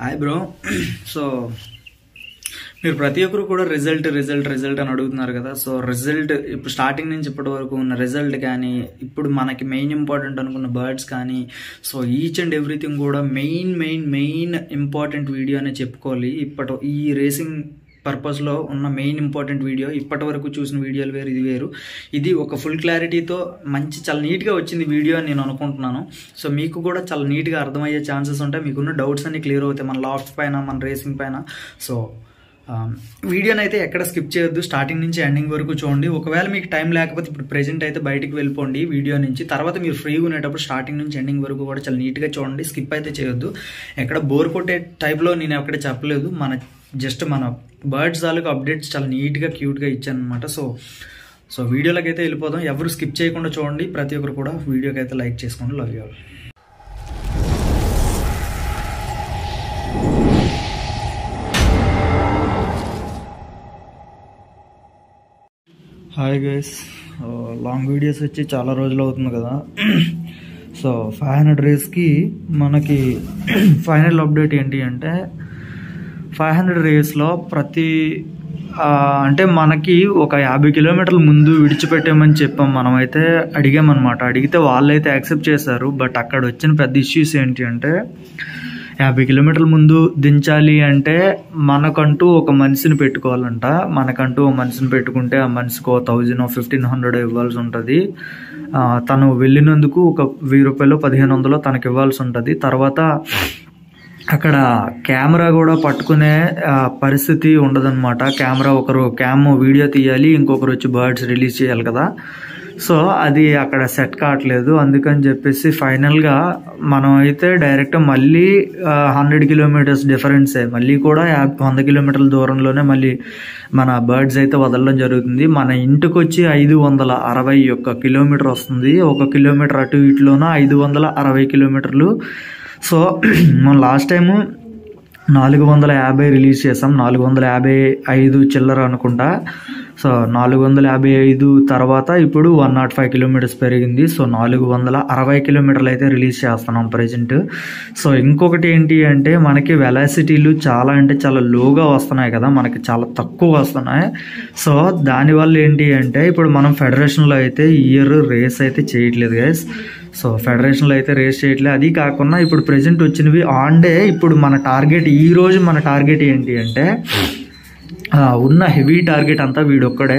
Hi bro. So మీరు ప్రతి ఒక్కరు కూడా రిజల్ట్ అని అడుగుతున్నారు కదా. సో రిజల్ట్ ఇప్పుడు స్టార్టింగ్ నుంచి ఇప్పటి వరకు ఉన్న రిజల్ట్ కానీ, ఇప్పుడు మనకి మెయిన్ ఇంపార్టెంట్ అనుకున్న బర్డ్స్ కానీ, సో ఈచ్ అండ్ ఎవ్రీథింగ్ కూడా మెయిన్ ఇంపార్టెంట్ వీడియో అనే చెప్పుకోవాలి. ఈ రేసింగ్ పర్పస్లో ఉన్న మెయిన్ ఇంపార్టెంట్ వీడియో. ఇప్పటి వరకు చూసిన వీడియోలు వేరు, ఇది వేరు. ఇది ఒక ఫుల్ క్లారిటీతో చాలా నీట్గా వచ్చింది వీడియో అని నేను అనుకుంటున్నాను. సో మీకు కూడా చాలా నీట్గా అర్థమయ్యే ఛాన్సెస్ ఉంటాయి. మీకున్న డౌట్స్ అన్ని క్లియర్ అవుతాయి మన లాఫ్ట్ పైన, మన రేసింగ్ పైన. సో వీడియోని అయితే ఎక్కడ స్కిప్ చేయొద్దు, స్టార్టింగ్ నుంచి ఎండింగ్ వరకు చూడండి. ఒకవేళ మీకు టైం లేకపోతే ఇప్పుడు ప్రెజెంట్ అయితే బయటికి వెళ్ళిపోండి వీడియో నుంచి. తర్వాత మీరు ఫ్రీగా ఉండేటప్పుడు స్టార్టింగ్ నుంచి ఎండింగ్ వరకు కూడా చాలా నీట్గా చూడండి, స్కిప్ అయితే చేయొద్దు. ఎక్కడ బోర్ కొట్టే టైప్లో నేను ఎక్కడ చెప్పలేదు. మన బర్డ్స్ తాలూకు అప్డేట్స్ చాలా నీట్గా క్యూట్గా ఇచ్చాను అనమాట. సో వీడియోలోకి అయితే వెళ్ళిపోదాం. ఎవరు స్కిప్ చేయకుండా చూడండి. ప్రతి ఒక్కరు కూడా వీడియోకి అయితే లైక్ చేసుకోండి. Love you all. Hi guys, long videos వచ్చి చాలా రోజులు అవుతుంది కదా. సో 500 రేస్కి మనకి ఫైనల్ అప్డేట్ ఏంటి అంటే, 500 రేస్లో అంటే మనకి ఒక 50 కిలోమీటర్ల ముందు విడిచిపెట్టామని చెప్పాం. మనమైతే అడిగామన్నమాట. అడిగితే వాళ్ళైతే యాక్సెప్ట్ చేశారు. బట్ అక్కడ వచ్చిన పెద్ద ఇష్యూస్ ఏంటి అంటే, 50 కిలోమీటర్ల ముందు దించాలి అంటే మనకంటూ ఒక మనిషిని పెట్టుకోవాలంట. మనకంటూ ఒక మనిషిని పెట్టుకుంటే ఆ మనిషికి 1000 1500 ఇవ్వాల్సి ఉంటుంది. తను వెళ్ళినందుకు ఒక 1000 రూపాయలు 1500 తనకి ఇవ్వాల్సి ఉంటుంది. తర్వాత అక్కడ కెమెరా కూడా పట్టుకునే పరిస్థితి ఉండదన్నమాట. క్యామ్ వీడియో తీయాలి, ఇంకొకరు వచ్చి బర్డ్స్ రిలీజ్ చేయాలి కదా. సో అది అక్కడ సెట్ కావట్లేదు. అందుకని చెప్పేసి ఫైనల్గా మనం అయితే డైరెక్ట్ మళ్ళీ 100 కిలోమీటర్స్ డిఫరెన్సే, మళ్ళీ కూడా 100 కిలోమీటర్ల దూరంలోనే మళ్ళీ మన బర్డ్స్ అయితే వదలడం జరుగుతుంది. మన ఇంటికి వచ్చి 561 కిలోమీటర్ వస్తుంది. 1 కిలోమీటర్ అటు ఇటులోన 560 కిలోమీటర్లు. సో మనం లాస్ట్ టైము 450 రిలీజ్ చేసాం, 455 చిల్లర అనుకుంటా. సో 455 తర్వాత ఇప్పుడు 105 కిలోమీటర్స్ పెరిగింది. సో 460 కిలోమీటర్లు అయితే రిలీజ్ చేస్తున్నాం ప్రజెంట్. సో ఇంకొకటి ఏంటి అంటే, మనకి వెలాసిటీలు చాలా లోగా వస్తున్నాయి కదా, మనకి చాలా తక్కువ వస్తున్నాయి. సో దానివల్ల ఏంటి అంటే, ఇప్పుడు మనం ఫెడరేషన్లో అయితే ఇయర్ రేస్ అయితే చేయట్లేదు గైస్. సో ఫెడరేషన్లో అయితే రేస్ చేయట్లేదు. అది కాకుండా ఇప్పుడు ప్రెజెంట్ వచ్చినవి ఆన్ డే. ఇప్పుడు మన టార్గెట్ ఏంటి అంటే, ఉన్న హెవీ టార్గెట్ అంతా వీడొక్కడే.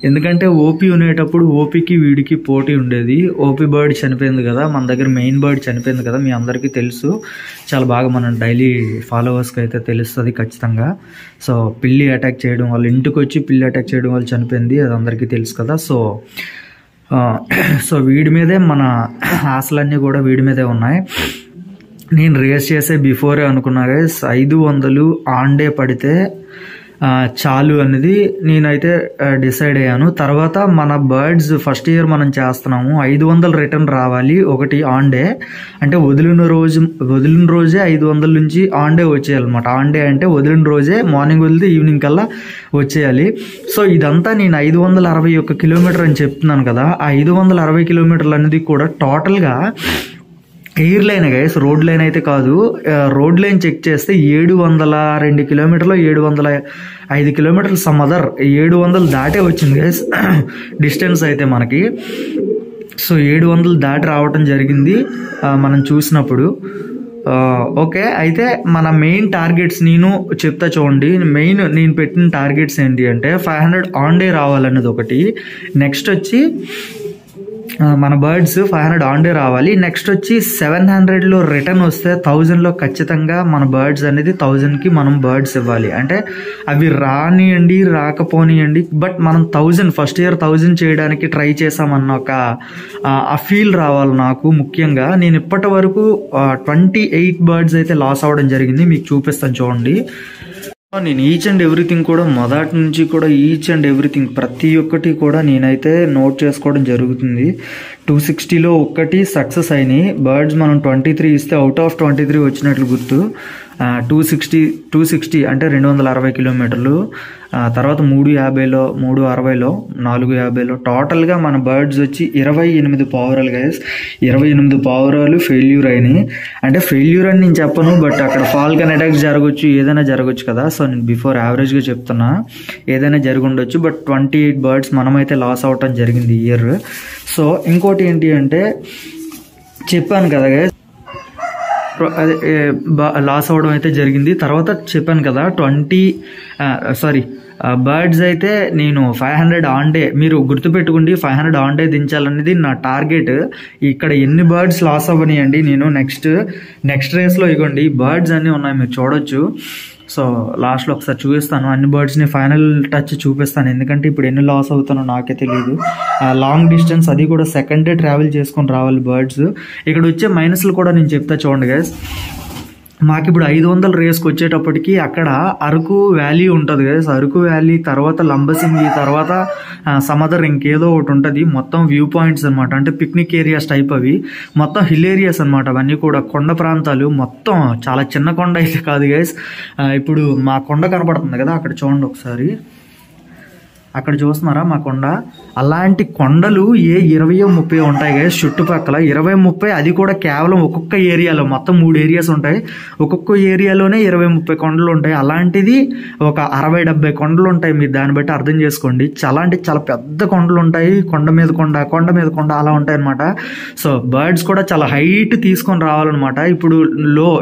ఎందుకంటే ఓపీ ఉండేటప్పుడు ఓపీకి వీడికి పోటీ ఉండేది. ఓపీ బర్డ్ చనిపోయింది కదా, మన దగ్గర మెయిన్ బర్డ్ చనిపోయింది కదా, మీ అందరికీ తెలుసు. చాలా బాగా మన డైలీ ఫాలోవర్స్కి అయితే తెలుస్తుంది ఖచ్చితంగా. సో పిల్లి అటాక్ చేయడం వల్ల, ఇంటికి వచ్చి పిల్లి అటాక్ చేయడం వల్ల చనిపోయింది, అది అందరికీ తెలుసు కదా. సో వీడి మీదే మన ఆశలన్నీ కూడా వీడి మీదే ఉన్నాయి. నేను రేస్ చేసే బిఫోరే అనుకున్నా గైస్, 500 ఆన్ డే పడితే చాలు అనేది నేనైతే డిసైడ్ అయ్యాను. తర్వాత మన బర్డ్స్ ఫస్ట్ ఇయర్ మనం చేస్తున్నాము, 500 రిటర్న్ రావాలి ఒకటి ఆన్ డే. అంటే వదిలిన రోజే 500 నుంచి ఆన్ డే వచ్చేయాలన్నమాట. ఆన్ డే అంటే వదిలిన రోజే మార్నింగ్ వదిలితే ఈవినింగ్ కల్లా వచ్చేయాలి. సో ఇదంతా నేను 561 కిలోమీటర్ అని చెప్తున్నాను కదా. ఆ 560 కిలోమీటర్లు అనేది కూడా టోటల్గా air line guys, road line అయితే కాదు. రోడ్ లైన్ చెక్ చేస్తే 702 కిలోమీటర్లు, 705 కిలోమీటర్లు సమ్మదర్ 700 దాటే వచ్చింది గైస్ డిస్టెన్స్ అయితే మనకి. సో 700 దాటి రావటం జరిగింది మనం చూసినప్పుడు. ఓకే, అయితే మన మెయిన్ టార్గెట్స్ నేను చెప్తా చూడండి. నేను పెట్టిన టార్గెట్స్ ఏంటి అంటే, 500 ఆన్ డే రావాలన్నది ఒకటి. నెక్స్ట్ వచ్చి మన బర్డ్స్ 500 ఆన్ డే రావాలి. నెక్స్ట్ వచ్చి 700లో రిటర్న్ వస్తే 1000లో ఖచ్చితంగా మన బర్డ్స్ అనేది 1000కి మనం బర్డ్స్ ఇవ్వాలి. అంటే అవి రానియండి రాకపోనియండి, బట్ మనం 1000 ఫస్ట్ ఇయర్ 1000 చేయడానికి ట్రై చేసామన్న ఆ ఫీల్ రావాలి నాకు. ముఖ్యంగా నేను ఇప్పటి వరకు 28 బర్డ్స్ అయితే లాస్ అవ్వడం జరిగింది. మీకు చూపిస్తాను చూడండి. నేను ఈచ్ అండ్ ఎవ్రీథింగ్ కూడా మొదటి నుంచి కూడా ప్రతి ఒక్కటి కూడా నేనైతే నోట్ చేసుకోవడం జరుగుతుంది. 260లో 1 సక్సెస్ అయినాయి బర్డ్స్. మనం 23 ఇస్తే అవుట్ ఆఫ్ 23 వచ్చినట్లు గుర్తు. 260 అంటే 260 కిలోమీటర్లు, తర్వాత 350లో 360లో 450లో టోటల్గా మన బర్డ్స్ వచ్చి 28 పావురాలు గైస్. 28 పావురాలు ఫెయిల్యూర్ అయినాయి. అంటే ఫెయిల్యూర్ అని నేను చెప్పను, బట్ అక్కడ ఫాల్కన్ అటాక్స్ జరగవచ్చు, ఏదైనా జరగవచ్చు కదా. సో నేను బిఫోర్ యావరేజ్గా చెప్తున్నా, ఏదైనా జరిగి ఉండొచ్చు. బట్ 28 బర్డ్స్ మనమైతే లాస్ అవటం జరిగింది ఈ ఇయర్. సో ఇంకోటి ఏంటి అంటే చెప్పాను కదా గైస్, అదే లాస్ అవ్వడం అయితే జరిగింది. తర్వాత చెప్పాను కదా బర్డ్స్ అయితే నేను 500 ఆన్ డే, మీరు గుర్తుపెట్టుకోండి 500 ఆన్ డే దించాలనేది నా టార్గెట్. ఇక్కడ ఎన్ని బర్డ్స్ లాస్ అవ్వనియండి, నేను నెక్స్ట్ రేస్లో ఇగోండి బర్డ్స్ అన్నీ ఉన్నాయి, మీరు చూడొచ్చు. సో లాస్ట్లో ఒకసారి చూపిస్తాను, అన్ని బర్డ్స్ని ఫైనల్ టచ్ చూపిస్తాను, ఎందుకంటే ఇప్పుడు ఎన్ని లాస్ అవుతానో నాకే తెలియదు. లాంగ్ డిస్టెన్స్, అది కూడా సెకండ్ డే ట్రావెల్ చేసుకొని రావాలి బర్డ్స్. ఇక్కడ వచ్చే మైనస్లు కూడా నేను చెప్తా చూడండి గైస్. మాకు ఇప్పుడు 500 రేస్కి వచ్చేటప్పటికి అక్కడ అరకు వ్యాలీ ఉంటుంది కదా. అరకు వ్యాలీ తర్వాత లంబసింగి తర్వాత సమదర్ ఇంకేదో ఒకటి ఉంటుంది. మొత్తం వ్యూ పాయింట్స్ అనమాట, అంటే పిక్నిక్ ఏరియాస్ టైప్. అవి మొత్తం హిల్ ఏరియాస్ అనమాట, అవన్నీ కూడా కొండ ప్రాంతాలు. మొత్తం చాలా చిన్న కొండ అయితే కాదు గైస్. ఇప్పుడు మా కొండ కనపడుతుంది కదా, అక్కడ చూడండి ఒకసారి, అక్కడ చూస్తున్నారా మా కొండ. అలాంటి కొండలు 20-30 ఉంటాయి గైస్ చుట్టుపక్కల. 20-30, అది కూడా కేవలం ఒక్కొక్క ఏరియాలో. మొత్తం 3 ఏరియాస్ ఉంటాయి, ఒక్కొక్క ఏరియాలోనే 20-30 కొండలు ఉంటాయి. అలాంటిది ఒక 60-70 కొండలు ఉంటాయి. మీరు దాన్ని బట్టి అర్థం చేసుకోండి. చాలా పెద్ద కొండలు ఉంటాయి, కొండ మీద కొండ అలా ఉంటాయి అనమాట. సో బర్డ్స్ కూడా చాలా హైట్ తీసుకొని రావాలన్నమాట.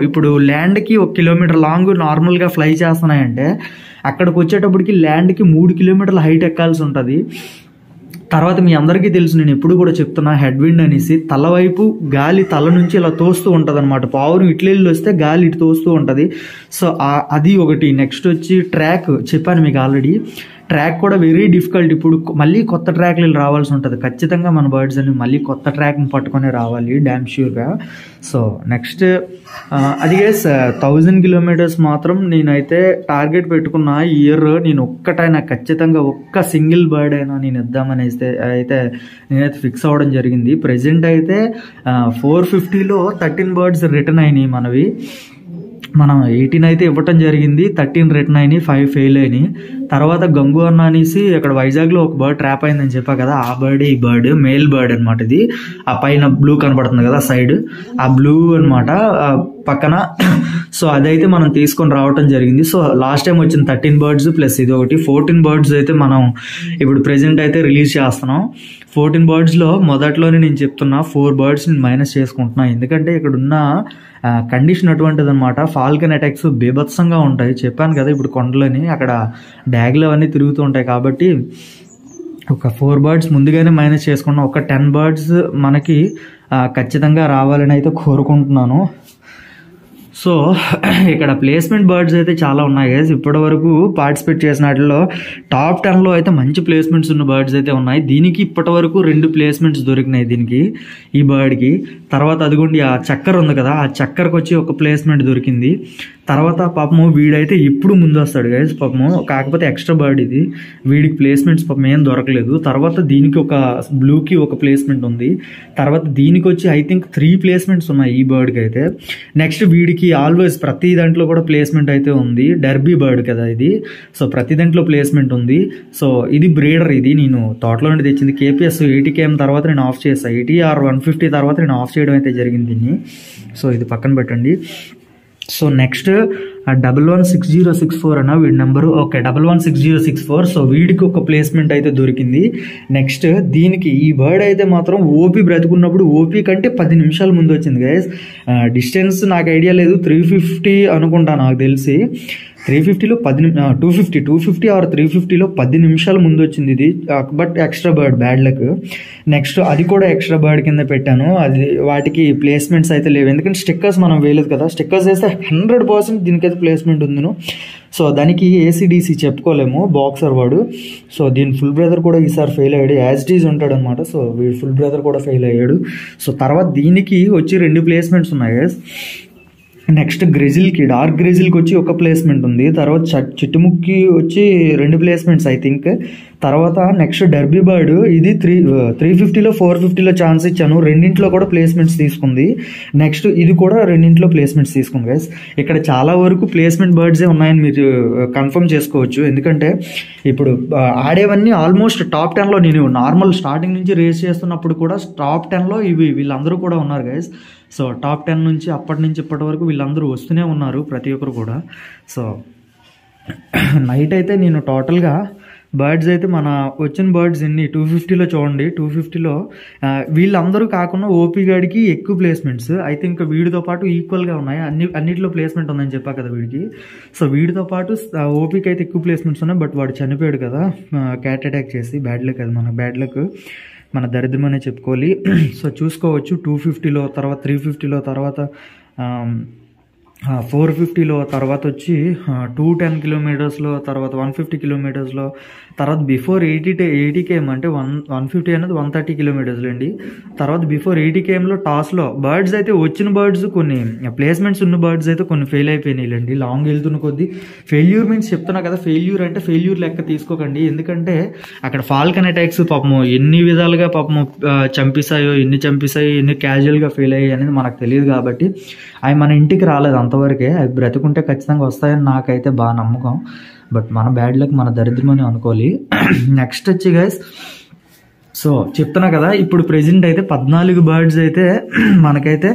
ఇప్పుడు ల్యాండ్కి 1 కిలోమీటర్ లాంగ్ నార్మల్గా ఫ్లై చేస్తున్నాయంటే, అక్కడికి వచ్చేటప్పటికి ల్యాండ్కి 3 కిలోమీటర్ల హైట్ ఎక్కాల్సి ఉంటుంది. తర్వాత మీ అందరికీ తెలుసు, నేను ఎప్పుడు కూడా చెప్తున్నా, హెడ్ విండ్ అనేసి తలవైపు గాలి తల నుంచి ఇలా తోస్తూ ఉంటుంది అనమాట. పావురం ఇట్లెళ్ళి వస్తే గాలి ఇటు తోస్తూ ఉంటుంది. సో అది ఒకటి. నెక్స్ట్ వచ్చి ట్రాక్ చెప్పాను మీకు ఆల్రెడీ. ట్రాక్ కూడా వెరీ డిఫికల్ట్. ఇప్పుడు మళ్ళీ కొత్త ట్రాక్లు రావాల్సి ఉంటుంది ఖచ్చితంగా. మన బర్డ్స్ అని మళ్ళీ కొత్త ట్రాక్ని పట్టుకొని రావాలి డ్యామ్ ష్యూర్గా. సో నెక్స్ట్ అది 1000 కిలోమీటర్స్ మాత్రం నేనైతే టార్గెట్ పెట్టుకున్నా ఈ ఇయర్. నేను ఒక్కటైనా ఖచ్చితంగా ఒక్క సింగిల్ బర్డ్ అయినా నేను ఇద్దామని అయితే నేనైతే ఫిక్స్ అవ్వడం జరిగింది. ప్రెజెంట్ అయితే 450లో 13 బర్డ్స్ రిటర్న్ అయినాయి మనవి. మనం 18 అయితే ఇవ్వటం జరిగింది, 13 రిటర్న్ అయినాయి, 5 ఫెయిల్ అయినాయి. తర్వాత గంగు అన్న అనేసి అక్కడ వైజాగ్లో ఒక బర్డ్ ట్రాప్ అయిందని చెప్పా కదా, ఆ బర్డ్ ఈ బర్డ్ మేల్ బర్డ్ అనమాట. ఇది ఆ పైన బ్లూ కనపడుతుంది కదా సైడ్, ఆ బ్లూ అనమాట పక్కన. సో అదైతే మనం తీసుకొని రావటం జరిగింది. సో లాస్ట్ టైం వచ్చిన 13 బర్డ్స్ ప్లస్ ఇది ఒకటి 14 బర్డ్స్ అయితే మనం ఇప్పుడు ప్రెజెంట్ అయితే రిలీజ్ చేస్తున్నాం. 14 బర్డ్స్లో మొదట్లోనే నేను చెప్తున్నా 4 బర్డ్స్ నేను మైనస్ చేసుకుంటున్నా, ఎందుకంటే ఇక్కడ ఉన్న కండిషన్ అటువంటిది అనమాట. ఫాల్కన్ అటాక్స్ బీభత్సంగా ఉంటాయి, చెప్పాను కదా. ఇప్పుడు కొండలని అక్కడ డ్యాగ్లు అవన్నీ తిరుగుతూ ఉంటాయి కాబట్టి ఒక 4 బర్డ్స్ ముందుగానే మైనస్ చేసుకున్నాం. ఒక 10 బర్డ్స్ మనకి ఖచ్చితంగా రావాలని అయితే కోరుకుంటున్నాను. సో ఇక్కడ ప్లేస్మెంట్ బర్డ్స్ అయితే చాలా ఉన్నాయి గైస్. ఇప్పటి వరకు పార్టిసిపేట్ చేసిన వాటిలో టాప్ 10లో అయితే మంచి ప్లేస్మెంట్స్ ఉన్న బర్డ్స్ అయితే ఉన్నాయి. దీనికి ఇప్పటి వరకు 2 ప్లేస్మెంట్స్ దొరికినాయి దీనికి, ఈ బర్డ్కి. తర్వాత అదిగోండి ఆ చక్కర్ ఉంది కదా, ఆ చక్కర్కి వచ్చి ఒక ప్లేస్మెంట్ దొరికింది. తర్వాత పాపము వీడైతే ఇప్పుడు ముందు వస్తాడు గైస్ పాపము, కాకపోతే ఎక్స్ట్రా బర్డ్ ఇది, వీడికి ప్లేస్మెంట్స్ పాపం ఏం దొరకలేదు. తర్వాత దీనికి ఒక బ్లూకి ఒక ప్లేస్మెంట్ ఉంది. తర్వాత దీనికి వచ్చి ఐ థింక్ 3 ప్లేస్మెంట్స్ ఉన్నాయి ఈ బర్డ్కి అయితే. నెక్స్ట్ వీడికి ఆల్వేస్ ప్రతి దాంట్లో కూడా ప్లేస్మెంట్ అయితే ఉంది, డర్బీ బర్డ్ కదా ఇది. సో ప్రతి దాంట్లో ప్లేస్మెంట్ ఉంది. సో ఇది బ్రీడర్, ఇది నేను తోటలో నుండి తెచ్చింది. KPS 80km తర్వాత నేను ఆఫ్ చేస్తాను, 80 or 150 తర్వాత నేను ఆఫ్ చేయడం అయితే జరిగింది దీన్ని. సో ఇది పక్కన పెట్టండి. సో నెక్స్ట్ 116064 అన్న వీడి నెంబరు. ఓకే 116064. సో వీడికి ఒక ప్లేస్మెంట్ అయితే దొరికింది. నెక్స్ట్ దీనికి ఈ బర్డ్ అయితే మాత్రం ఓపీ బ్రతుకున్నప్పుడు ఓపీ కంటే 10 నిమిషాల ముందు వచ్చింది గైస్. డిస్టెన్స్ నాకు ఐడియా లేదు, 350 అనుకుంటా నాకు తెలిసి. 350లో 250 ఆర్ 350లో 10 నిమిషాల ముందు వచ్చింది ఇది. But extra bird, bad luck. Next అది కూడా ఎక్స్ట్రా బర్డ్ కింద పెట్టాను. అది వాటికి ప్లేస్మెంట్స్ అయితే లేవు, ఎందుకంటే స్టిక్కర్స్ మనం వేయలేదు కదా. స్టిక్కర్స్ వేస్తే 100% దీనికైతే ప్లేస్మెంట్ ఉందిను. సో దానికి ACDC చెప్పుకోలేము, బాక్సర్ వాడు. సో దీని ఫుల్ బ్రదర్ కూడా ఈసారి ఫెయిల్ అయ్యాడు, యాజ్ డీజ్ ఉంటాడు అనమాట. సో వీడి ఫుల్ బ్రదర్ కూడా ఫెయిల్ అయ్యాడు. సో తర్వాత దీనికి వచ్చి 2 ప్లేస్మెంట్స్ ఉన్నాయి గైస్. నెక్స్ట్ గ్రెజిల్కి, డార్క్ గ్రెజిల్కి వచ్చి ఒక ప్లేస్మెంట్ ఉంది. తర్వాత చిట్టుముక్కి వచ్చి 2 ప్లేస్మెంట్స్ ఐ థింక్. తర్వాత నెక్స్ట్ డర్బీ బర్డ్, ఇది 350లో 450లో ఛాన్స్ ఇచ్చాను, రెండింటిలో కూడా ప్లేస్మెంట్స్ తీసుకుంది. నెక్స్ట్ ఇది కూడా రెండింటిలో ప్లేస్మెంట్స్ తీసుకుంది గైస్. ఇక్కడ చాలా వరకు ప్లేస్మెంట్ బర్డ్సే ఉన్నాయని మీరు కన్ఫర్మ్ చేసుకోవచ్చు. ఎందుకంటే ఇప్పుడు ఆడేవన్నీ ఆల్మోస్ట్ టాప్ 10లో, నేను నార్మల్ స్టార్టింగ్ నుంచి రేస్ చేస్తున్నప్పుడు కూడా టాప్ 10లో వీళ్ళందరూ కూడా ఉన్నారు గైస్. సో టాప్ 10 నుంచి అప్పటి నుంచి ఇప్పటి వరకు వీళ్ళందరూ వస్తూనే ఉన్నారు, ప్రతి ఒక్కరు కూడా. సో నైట్ అయితే నేను టోటల్గా బర్డ్స్ అయితే మన వచ్చిన బర్డ్స్ ఎన్ని 250లో చూడండి. 250లో వీళ్ళందరూ కాకుండా ఓపీ గాడికి ఎక్కువ ప్లేస్మెంట్స్ ఐ థింక్ వీడితో పాటు ఈక్వల్గా ఉన్నాయి. అన్నిటిలో ప్లేస్మెంట్ ఉందని చెప్పా కదా వీడికి. సో వీడితో పాటు ఓపీకి అయితే ఎక్కువ ప్లేస్మెంట్స్ ఉన్నాయి. బట్ వాడు చనిపోయాడు కదా క్యాట్ అటాక్ చేసి. బ్యాడ్ లక్, అది మన బ్యాడ్ లక్, మన దరిద్రమనే చెప్పుకోవాలి. సో చూసుకోవచ్చు 250లో, తర్వాత 350లో, తర్వాత 450లో, తర్వాత వచ్చి 210 కిలోమీటర్స్లో, తర్వాత 150 కిలోమీటర్స్లో, తర్వాత బిఫోర్ 80 km అంటే 150 అనేది 130 కిలోమీటర్స్లు అండి. తర్వాత బిఫోర్ 80 kmలో టాస్లో బర్డ్స్ అయితే వచ్చిన బర్డ్స్ కొన్ని ప్లేస్మెంట్స్ ఉన్న బర్డ్స్ అయితే కొన్ని ఫెయిల్ అయిపోయినాయిలేండి. లాంగ్ వెళ్తున్న కొద్దీ ఫెయిల్యూర్ మీన్స్ చెప్తున్నా కదా, ఫెయిల్యూర్ అంటే ఫెయిల్యూర్ లెక్క తీసుకోకండి. ఎందుకంటే అక్కడ ఫాల్కన్ అటాక్స్ పాపము ఎన్ని విధాలుగా పాపము చంపేశాయో, ఎన్ని క్యాజువల్గా ఫెయిల్ అయ్యాయి అనేది మనకు తెలియదు. కాబట్టి అవి మన ఇంటికి రాలేదు అంతవరకే. అవి బ్రతుకుంటే ఖచ్చితంగా వస్తాయని నాకైతే బాగా నమ్మకం. బట్ మన బ్యాడ్ లక్, మన దరిద్రం అని అనుకోవాలి. నెక్స్ట్ వచ్చి గైస్, సో చెప్తున్నా కదా, ఇప్పుడు ప్రెజెంట్ అయితే 14 బర్డ్స్ అయితే మనకైతే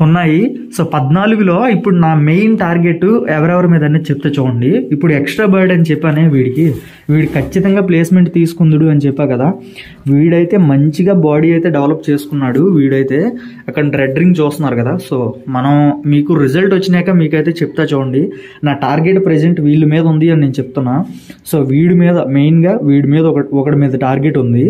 ఉన్నాయి. సో 14లో ఇప్పుడు నా మెయిన్ టార్గెట్ ఎవరెవరి మీద అనేది చెప్తే చూడండి. ఇప్పుడు ఎక్స్ట్రా బర్డ్ అని చెప్పానే, వీడు ఖచ్చితంగా ప్లేస్మెంట్ తీసుకుందుడు అని చెప్పా కదా. వీడైతే మంచిగా బాడీ అయితే డెవలప్ చేసుకున్నాడు. వీడైతే అక్కడ రెడ్ రింగ్ చూస్తున్నారు కదా. సో మనం మీకు రిజల్ట్ వచ్చినాక మీకైతే చెప్తా చూడండి. నా టార్గెట్ ప్రెజెంట్ వీళ్ళ మీద ఉంది అని నేను చెప్తున్నా. సో వీడి మీద మెయిన్గా ఒకటి మీద టార్గెట్ ఉంది.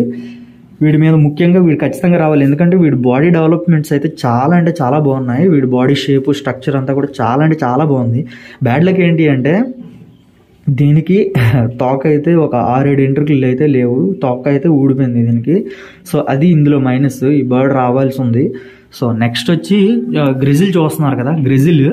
వీడి మీద ముఖ్యంగా వీడు ఖచ్చితంగా రావాలి. ఎందుకంటే వీడి బాడీ డెవలప్మెంట్స్ అయితే చాలా అంటే చాలా బాగున్నాయి. వీడి బాడీ షేపు, స్ట్రక్చర్ అంతా కూడా చాలా అంటే చాలా బాగుంది. బ్యాడ్ లక్ ఏంటి అంటే దీనికి తోక అయితే ఒక 6-7 ఎంట్రుకలు అయితే లేవు, తోక అయితే ఊడిపోయింది దీనికి. సో అది ఇందులో మైనస్. ఈ బర్డ్ రావాల్సి ఉంది. సో నెక్స్ట్ వచ్చి గ్రెజిల్ చూస్తున్నారు కదా, గ్రెజిల్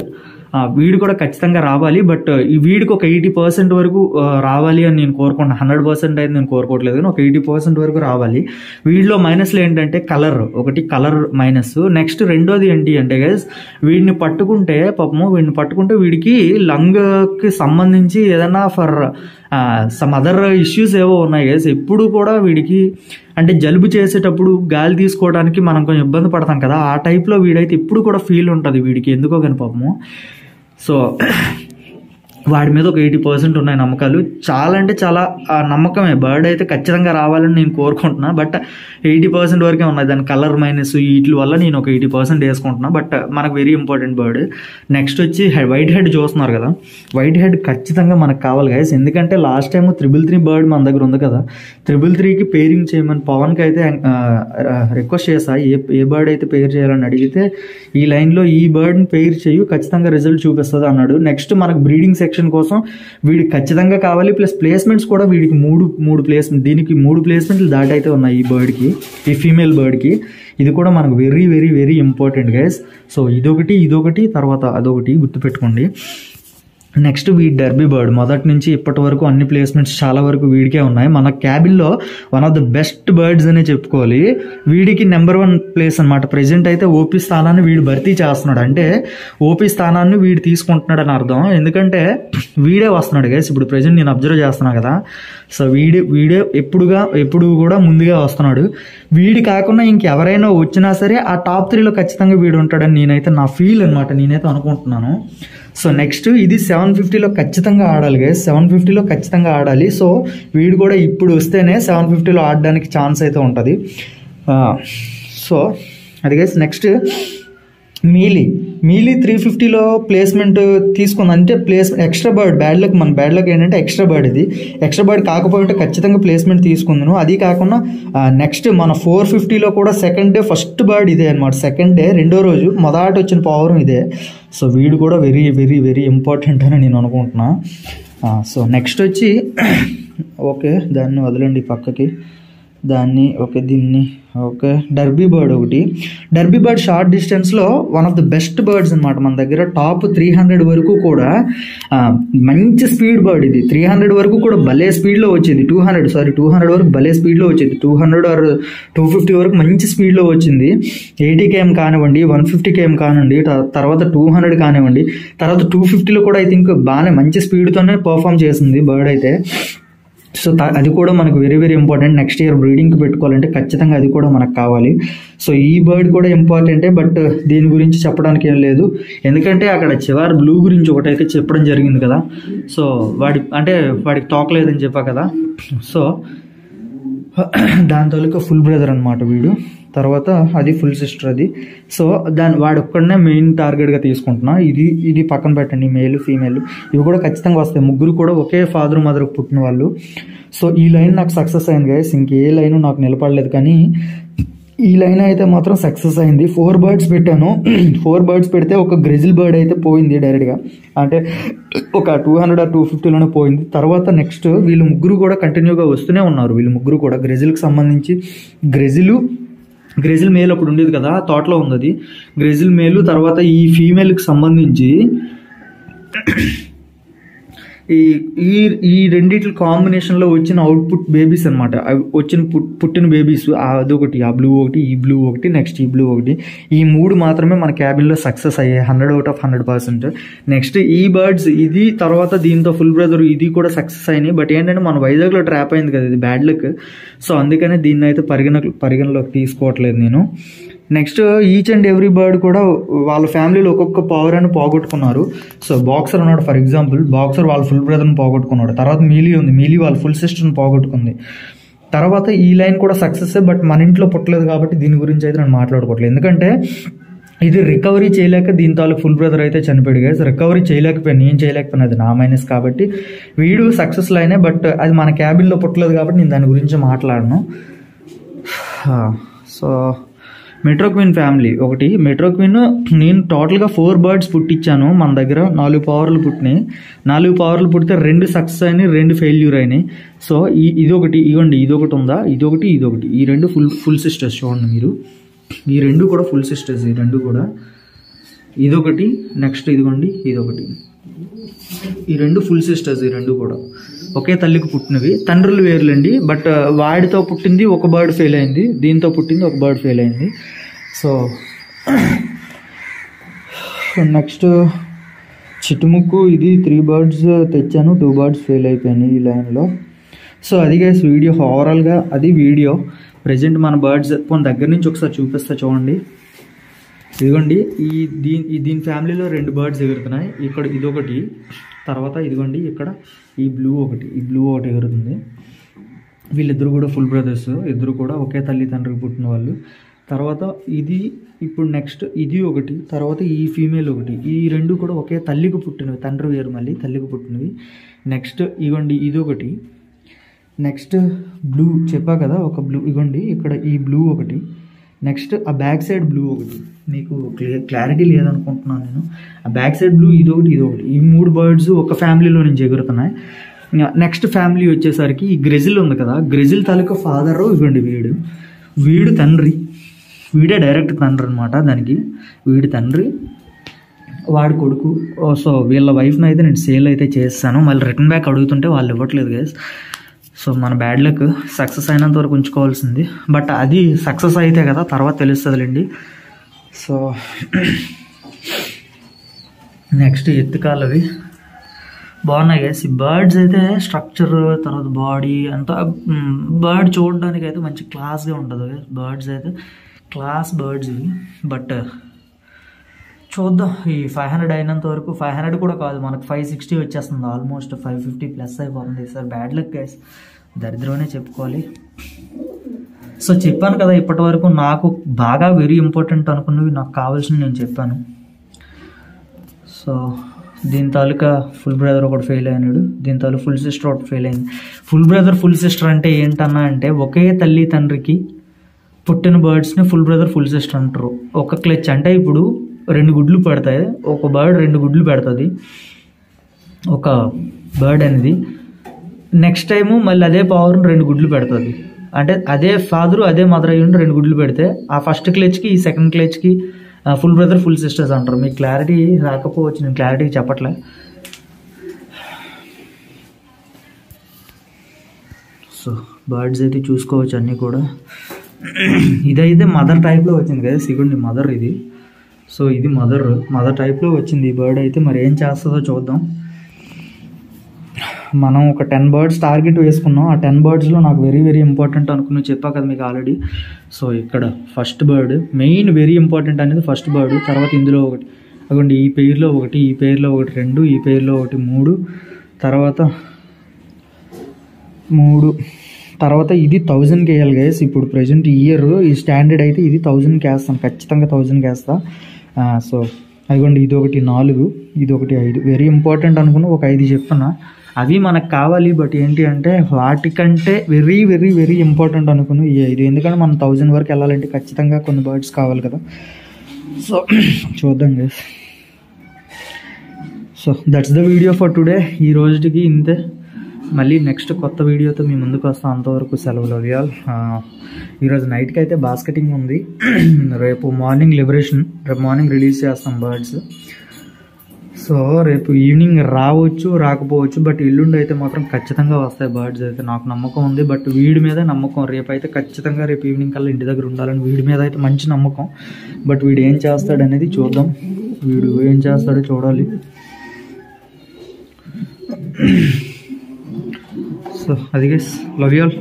వీడు కూడా ఖచ్చితంగా రావాలి. బట్ ఈ వీడికి ఒక 80% వరకు రావాలి అని నేను కోరుకుంటున్నాను. 100% అయితే నేను కోరుకోవట్లేదు, కానీ ఒక 80% వరకు రావాలి. వీడిలో మైనస్లు ఏంటంటే కలర్ మైనస్. నెక్స్ట్ రెండోది ఏంటి అంటే గైస్, వీడిని పట్టుకుంటే వీడికి లంగ్కి సంబంధించి ఏదైనా సమ్ అదర్ ఇష్యూస్ ఏవో ఉన్నాయి గైస్. ఎప్పుడు కూడా వీడికి అంటే జలుబు చేసేటప్పుడు గాలి తీసుకోవడానికి మనం కొంచెం ఇబ్బంది పడతాం కదా, ఆ టైప్లో వీడైతే ఎప్పుడు కూడా ఫీల్ ఉంటుంది వీడికి, ఎందుకో కానీ పాపము. సో వాడి మీద ఒక 80% ఉన్నాయి నమ్మకాలు. చాలా అంటే చాలా నమ్మకమే. బర్డ్ అయితే ఖచ్చితంగా రావాలని నేను కోరుకుంటున్నా. బట్ 80% వరకే ఉన్నాయి. దాని కలర్ మైనస్ వీటి వల్ల నేను ఒక 80% వేసుకుంటున్నా. బట్ మనకు వెరీ ఇంపార్టెంట్ బర్డ్. నెక్స్ట్ వచ్చి వైట్ హెడ్ చూస్తున్నారు కదా, వైట్ హెడ్ ఖచ్చితంగా మనకు కావాలి గైస్. ఎందుకంటే లాస్ట్ టైం 333 బర్డ్ మన దగ్గర ఉంది కదా, 333కి పేరింగ్ చేయమని పవన్కి అయితే రిక్వెస్ట్ చేసా. ఏ బర్డ్ అయితే పేర్ చేయాలని అడిగితే ఈ లైన్లో ఈ బర్డ్ని పేర్ చేయు, ఖచ్చితంగా రిజల్ట్ చూపిస్తుంది అన్నాడు. నెక్స్ట్ మనకు బ్రీడింగ్ సెక్షన్ కోసం వీడికి ఖచ్చితంగా కావాలి. ప్లస్ ప్లేస్మెంట్స్ కూడా వీడికి మూడు ప్లేస్మెంట్, దీనికి 3 ప్లేస్మెంట్లు దాటైతే ఉన్నాయి ఈ బర్డ్కి, ఈ ఫీమేల్ బర్డ్కి. ఇది కూడా మనకు very very very important guys. So ఇదొకటి తర్వాత అదొకటి గుర్తుపెట్టుకోండి. నెక్స్ట్ వీడి డర్బీ బర్డ్ మొదటి నుంచి ఇప్పటి వరకు అన్ని ప్లేస్మెంట్స్ చాలా వరకు వీడికే ఉన్నాయి. మన క్యాబిన్లో one of the best birds అనే చెప్పుకోవాలి. వీడికి నెంబర్ 1 ప్లేస్ అనమాట. ప్రెజెంట్ అయితే ఓపీ స్థానాన్ని వీడు భర్తీ చేస్తున్నాడు, అంటే ఓపీ స్థానాన్ని వీడు తీసుకుంటున్నాడు అని అర్థం. ఎందుకంటే వీడే వస్తున్నాడు గైస్. ఇప్పుడు ప్రెజెంట్ నేను అబ్జర్వ్ చేస్తున్నా కదా. సో వీడే ఎప్పుడు కూడా ముందుగా వస్తున్నాడు. వీడి కాకుండా ఇంకెవరైనా వచ్చినా సరే ఆ టాప్ 3లో ఖచ్చితంగా వీడు ఉంటాడని నేనైతే నా ఫీల్ అనమాట, నేనైతే అనుకుంటున్నాను. సో నెక్స్ట్ ఇది 750లో ఖచ్చితంగా ఆడాలి గైస్, 750లో ఖచ్చితంగా ఆడాలి. సో వీడు కూడా ఇప్పుడు వస్తేనే 750లో ఆడడానికి ఛాన్స్ అయితే ఉంటుంది. సో అది గైస్. నెక్స్ట్ మీలీ 350లో ప్లేస్మెంట్ తీసుకుంది, అంటే ఎక్స్ట్రా బర్డ్. మన బ్యాడ్ లక్ ఏంటంటే ఎక్స్ట్రా బర్డ్. ఇది ఎక్స్ట్రా బర్డ్ కాకపోతే ఖచ్చితంగా ప్లేస్మెంట్ తీసుకుందాను. అది కాకుండా నెక్స్ట్ మన 450లో కూడా సెకండ్ డే ఫస్ట్ బర్డ్ ఇదే అనమాట. సెకండ్ డే రెండో రోజు మొదట వచ్చిన పవర్ ఇదే. సో వీడు కూడా వెరీ వెరీ వెరీ ఇంపార్టెంట్ అని నేను అనుకుంటున్నా. సో నెక్స్ట్ వచ్చి ఓకే దాన్ని వదలండి పక్కకి, దీన్ని ఓకే, డర్బీ బర్డ్ ఒకటి. డర్బీ బర్డ్ షార్ట్ డిస్టెన్స్లో one of the best birds అనమాట. మన దగ్గర టాప్ 300 వరకు కూడా మంచి స్పీడ్ బర్డ్ ఇది. 300 వరకు కూడా భలే స్పీడ్లో వచ్చేది. 200 వరకు భలే స్పీడ్లో వచ్చేది. 200 ఆర్ 250 వరకు మంచి స్పీడ్లో వచ్చింది. 80 km కానివ్వండి, 150 km కానివ్వండి, తర్వాత 200 కానివ్వండి, తర్వాత 250లో కూడా ఐ థింక్ బాగానే మంచి స్పీడ్తోనే పర్ఫామ్ చేసింది బర్డ్ అయితే. సో అది కూడా మనకు very very important. Next year బ్రీడింగ్కి పెట్టుకోవాలంటే ఖచ్చితంగా అది కూడా మనకు కావాలి. సో ఈ బర్డ్ కూడా ఇంపార్టెంటే, బట్ దీని గురించి చెప్పడానికి ఏం లేదు. ఎందుకంటే అక్కడ చివరి బ్లూ గురించి ఒకటైతే చెప్పడం జరిగింది కదా. సో వాడికి తోకలేదని చెప్పా కదా. సో దాని తాలూకా ఫుల్ బ్రదర్ అనమాట వీడు. తర్వాత అది ఫుల్ సిస్టర్ అది. సో వాడొక్కడనే మెయిన్ టార్గెట్గా తీసుకుంటున్నా. ఇది పక్కన పెట్టండి, మేలు ఫీమేల్ ఇవి కూడా ఖచ్చితంగా వస్తాయి. ముగ్గురు కూడా ఒకే ఫాదర్ మదర్కి పుట్టిన వాళ్ళు. సో ఈ లైన్ నాకు సక్సెస్ అయింది గైస్. ఇంకే లైన్ నాకు నిలబడలేదు, కానీ ఈ లైన్ అయితే మాత్రం సక్సెస్ అయింది. 4 బర్డ్స్ పెట్టాను. 4 బర్డ్స్ పెడితే ఒక గ్రెజిల్ బర్డ్ అయితే పోయింది డైరెక్ట్గా, అంటే ఒక 200 or 250లోనే పోయింది. తర్వాత నెక్స్ట్ వీళ్ళు ముగ్గురు కూడా కంటిన్యూగా వస్తూనే ఉన్నారు. వీళ్ళు ముగ్గురు కూడా గ్రెజిల్కి సంబంధించి గ్రెజిల్ మేల్ అప్పుడు ఉండేది కదా, తోటలో ఉంది అది గ్రెజిల్ మేలు. తర్వాత ఈ ఫీమేల్కి సంబంధించి ఈ రెండిట్ల కాంబినేషన్లో వచ్చిన అవుట్పుట్ బేబీస్ అనమాట. వచ్చిన పుట్టిన బేబీస్ అదొకటి, ఆ బ్లూ ఒకటి, ఈ బ్లూ ఒకటి, నెక్స్ట్ ఈ బ్లూ ఒకటి. ఈ 3 మాత్రమే మన క్యాబిన్లో సక్సెస్ అయ్యాయి 100 out of 100%. నెక్స్ట్ ఈ బర్డ్స్ ఇది, తర్వాత దీంతో ఫుల్ బ్రదర్ ఇది కూడా సక్సెస్ అయినాయి. బట్ ఏంటంటే మన వైజాగ్లో ట్రాప్ అయింది కదా, ఇది బ్యాడ్ లక్. సో అందుకనే దీన్ని అయితే పరిగణలోకి తీసుకోవట్లేదు నేను. Next each and every bird కూడా వాళ్ళ ఫ్యామిలీలో ఒక్కొక్క పవరాన్ని పోగొట్టుకున్నారు. సో బాక్సర్ ఉన్నాడు ఫర్ ఎగ్జాంపుల్, బాక్సర్ వాళ్ళ ఫుల్ బ్రదర్ని పోగొట్టుకున్నాడు. తర్వాత మీలీ ఉంది, మీలీ వాళ్ళ ఫుల్ సిస్టర్ని పోగొట్టుకుంది. తర్వాత ఈ లైన్ కూడా సక్సెస్, బట్ మన ఇంట్లో పుట్టలేదు కాబట్టి దీని గురించి అయితే నేను మాట్లాడుకోవట్లేదు. ఎందుకంటే ఇది రికవరీ చేయలేక దీని తాలూకు ఫుల్ బ్రదర్ అయితే చనిపోయాడు గైస్. రికవరీ చేయలేకపోయాను, నేను చేయలేకపోయినా, అది నా మైనస్ కాబట్టి. వీడు సక్సెస్ లైనే, బట్ అది మన క్యాబిన్లో పుట్టలేదు కాబట్టి నేను దాని గురించి మాట్లాడను. సో మెట్రో క్వీన్ ఫ్యామిలీ ఒకటి. మెట్రో క్వీన్ నేను టోటల్గా 4 బర్డ్స్ పుట్టించాను. మన దగ్గర 4 పవర్లు పుట్టినాయి. 4 పవర్లు పుట్టితే 2 సక్సెస్ అయినాయి, 2 ఫెయిల్యూర్ అయినాయి. సో ఇదొకటి, ఇవ్వండి ఇదొకటి ఉందా, ఇదొకటి. ఈ 2 ఫుల్ సిస్టర్స్ చూడండి మీరు. ఈ 2 కూడా ఫుల్ సిస్టర్స్, ఈ 2 కూడా. ఇదొకటి, నెక్స్ట్ ఇదిగోండి ఇదొకటి. ఈ 2 ఫుల్ సిస్టర్స్, ఈ 2 కూడా ఒకే తల్లికి పుట్టినవి. తండ్రులు వేర్లండి, బట్ వాడితో పుట్టింది ఒక బర్డ్ ఫెయిల్ అయింది, దీంతో పుట్టింది ఒక బర్డ్ ఫెయిల్ అయింది. సో నెక్స్ట్ చిట్టుముక్కు, ఇది 3 బర్డ్స్ తెచ్చాను, 2 బర్డ్స్ ఫెయిల్ అయిపోయినాయి ఈ లైన్లో. సో అది గైస్ వీడియో, ఓవరాల్గా అది వీడియో. ప్రజెంట్ మన బర్డ్స్ దగ్గర నుంచి ఒకసారి చూపిస్తా చూడండి. ఇదిగోండి దీని ఫ్యామిలీలో 2 బర్డ్స్ ఎగురుతున్నాయి. ఇక్కడ ఇదొకటి, తర్వాత ఇదిగోండి ఇక్కడ ఈ బ్లూ ఒకటి ఎగురుతుంది. వీళ్ళిద్దరు కూడా ఫుల్ బ్రదర్స్, ఇద్దరు కూడా ఒకే తల్లి తండ్రికి పుట్టిన వాళ్ళు. తర్వాత ఇది ఇప్పుడు నెక్స్ట్ ఇది ఒకటి, తర్వాత ఈ ఫీమేల్ ఒకటి. ఈ 2 కూడా ఒకే తల్లికి పుట్టినవి, తండ్రి వేరు మళ్ళీ తల్లికి పుట్టినవి. నెక్స్ట్ ఇగోండి ఇదొకటి. నెక్స్ట్ బ్లూ చెప్పా కదా ఒక బ్లూ, ఇగోండి ఇక్కడ ఈ బ్లూ ఒకటి. నెక్స్ట్ ఆ బ్యాక్ సైడ్ బ్లూ ఒకటి. మీకు క్లారిటీ లేదనుకుంటున్నాను నేను. ఆ బ్యాక్ సైడ్ బ్లూ ఇదొకటి. ఈ 3 బర్డ్స్ ఒక ఫ్యామిలీలో నుంచి ఎగురుతున్నాయి. నెక్స్ట్ ఫ్యామిలీ వచ్చేసరికి ఈ గ్రెజిల్ ఉంది కదా, గ్రెజిల్ తాలూకా ఫాదరు ఇవ్వండి వీడు తండ్రి, వీడే డైరెక్ట్ తండ్రి అనమాట దానికి. వీడి తండ్రి, వాడి కొడుకు. సో వీళ్ళ వైఫ్ని అయితే నేను సేల్ అయితే చేస్తాను. మళ్ళీ రిటర్న్ బ్యాక్ అడుగుతుంటే వాళ్ళు ఇవ్వట్లేదు గైస్. సో మన బ్యాడ్ లక్, సక్సెస్ అయినంత వరకు ఉంచుకోవాల్సింది. బట్ అది సక్సెస్ అయితే కదా తర్వాత తెలుస్తుందిలేండి. సో నెక్స్ట్ ఎత్తుకాలవి బాగున్నాయి గైస్. ఈ బర్డ్స్ అయితే స్ట్రక్చర్, తర్వాత బాడీ అంతా బర్డ్ చూడడానికి అయితే మంచి క్లాస్గా ఉంటుంది గైస్. బర్డ్స్ అయితే క్లాస్ బర్డ్స్ ఇవి. బట్ చూద్దాం ఈ 500 అయినంత వరకు. 500 కూడా కాదు, మనకు 560 వచ్చేస్తుంది, ఆల్మోస్ట్ 550+ అయిపోతుంది. సార్ బ్యాడ్ లక్ గైస్, దరిద్రమనే చెప్పుకోవాలి. సో చెప్పాను కదా ఇప్పటి వరకు నాకు బాగా వెరీ ఇంపార్టెంట్ అనుకున్నవి, నాకు కావాల్సినవి నేను చెప్పాను. సో దీని తాలూకా ఫుల్ బ్రదర్ ఒకటి ఫెయిల్ అయినాడు, దీని తాలూకా ఫుల్ సిస్టర్ ఒకటి ఫెయిల్ అయింది. ఫుల్ బ్రదర్ ఫుల్ సిస్టర్ అంటే ఏంటన్నా అంటే ఒకే తల్లి తండ్రికి పుట్టిన బర్డ్స్ని ఫుల్ బ్రదర్ ఫుల్ సిస్టర్ అంటారు. ఒక క్లచ్ అంటే ఇప్పుడు 2 గుడ్లు పెడతాయి, ఒక బర్డ్ 2 గుడ్లు పెడుతుంది ఒక బర్డ్ అనేది. నెక్స్ట్ టైము మళ్ళీ అదే పవర్ 2 గుడ్లు పెడుతుంది. అంటే అదే ఫాదరు అదే మదర్ అయ్యి ఉండి 2 గుడ్లు పెడితే ఆ ఫస్ట్ క్లచ్కి ఈ సెకండ్ క్లచ్కి ఫుల్ బ్రదర్ ఫుల్ సిస్టర్స్ అంటారు. మీకు క్లారిటీ రాకపోవచ్చు, నేను క్లారిటీ చెప్పట్లే. సో బర్డ్స్ అయితే చూసుకోవచ్చు అన్నీ కూడా. ఇదైతే మదర్ టైప్లో వచ్చింది కదా, సిగుండి మదర్ ఇది. సో ఇది మదర్ టైప్లో వచ్చింది ఈ బర్డ్ అయితే. మరి ఏం చేస్తుందో చూద్దాం. మనం ఒక 10 బర్డ్స్ టార్గెట్ వేసుకున్నాం. ఆ 10 బర్డ్స్లో నాకు వెరీ వెరీ ఇంపార్టెంట్ అనుకుని చెప్పా కదా మీకు ఆల్రెడీ. సో ఇక్కడ first bird main very important అనేది ఫస్ట్ బర్డ్. తర్వాత ఇందులో ఒకటి అదిగోండి, ఈ పెయిర్లో ఒకటి, ఈ పెయిర్లో ఒకటి 2, ఈ పెయిర్లో ఒకటి 3, తర్వాత ఇది 1000కి వేయాలి గైస్. ఇప్పుడు ప్రజెంట్ ఇయర్ ఈ స్టాండర్డ్ అయితే ఇది 1000కి వేస్తాను, ఖచ్చితంగా 1000కి వేస్తా. సో అదిగోండి, ఇది ఒకటి 4, ఇది ఒకటి 5. వెరీ ఇంపార్టెంట్ అనుకుని ఒక 5 చెప్తున్నా. అవి మనకు కావాలి, బట్ ఏంటి అంటే వాటికంటే వెరీ వెరీ వెరీ ఇంపార్టెంట్ అనుకుని ఈ 5. ఎందుకంటే మనం 1000 వరకు వెళ్ళాలంటే ఖచ్చితంగా కొన్ని బర్డ్స్ కావాలి కదా. సో చూద్దాం guys. So that's the video for today. ఈ రోజుకి ఇంతే. మళ్ళీ నెక్స్ట్ కొత్త వీడియోతో మీ ముందుకు వస్తాం. అంతవరకు సెలవులు అవ్వాలి. ఈరోజు నైట్కి అయితే బాస్కెటింగ్ ఉంది. రేపు మార్నింగ్ లిబరేషన్, రేపు మార్నింగ్ రిలీజ్ చేస్తాం బర్డ్స్. సో రేపు ఈవినింగ్ రావచ్చు రాకపోవచ్చు, బట్ ఎల్లుండి అయితే మాత్రం ఖచ్చితంగా వస్తాయి బర్డ్స్ అయితే, నాకు నమ్మకం ఉంది. బట్ వీడి మీద నమ్మకం, రేపు అయితే ఖచ్చితంగా రేపు ఈవినింగ్ కల్లా ఇంటి దగ్గర ఉండాలని వీడి మీద అయితే మంచి నమ్మకం. బట్ వీడు ఏం చేస్తాడు అనేది చూద్దాం. వీడు ఏం చేస్తాడో చూడాలి. సో అది గైస్, లవ్ యూ ఆల్.